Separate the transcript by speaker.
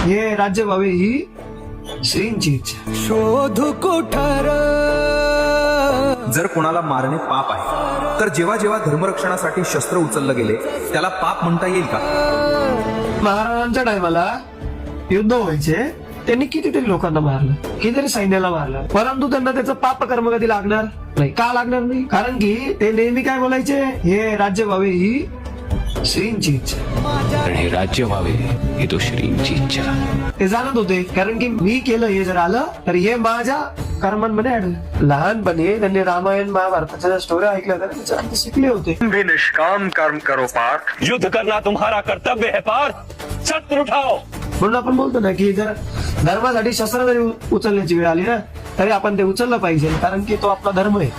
Speaker 1: हे राज्य व्हावे ही श्रींची इच्छा.
Speaker 2: शोध कुठार.
Speaker 3: जर कोणाला मारणे पाप आहे तर जेव्हा जेव्हा धर्मरक्षणासाठी शस्त्र उचलले गेले त्याला पाप म्हणता येईल का?
Speaker 1: महाराजांच्या टायमाला युद्ध व्हायचे, त्यांनी कितीतरी लोकांना मारलं, कितीतरी सैन्याला मारलं, परंतु त्यांना त्याचं पाप कर्म कधी लागणार नाही. का लागणार नाही? कारण की ते नेहमी काय बोलायचे, हे राज्य व्हावे ही श्रींची इच्छा.
Speaker 4: कारण हे राज्य व्हावे ही तो श्रींची इच्छा.
Speaker 1: ते जाणत होते, कारण की मी केलं हे जर आलं तर हे माझ्या कर्मांमध्ये ऍड. लहानपणी त्यांनी रामायण महाभारताच्या स्टोऱ्या ऐकल्या होत्या, त्याच्या अर्थ शिकले होते.
Speaker 5: भी निष्काम कर्म करो पार्थ.
Speaker 4: युद्ध करना तुम्हारा कर्तव्य है पार्थ. शस्त्र उठाओ.
Speaker 1: म्हणून आपण बोलतो ना की जर धर्मासाठी शस्त्र जरी उचलण्याची वेळ आली ना तरी आपण ते उचललं पाहिजे, कारण की तो आपला धर्म आहे.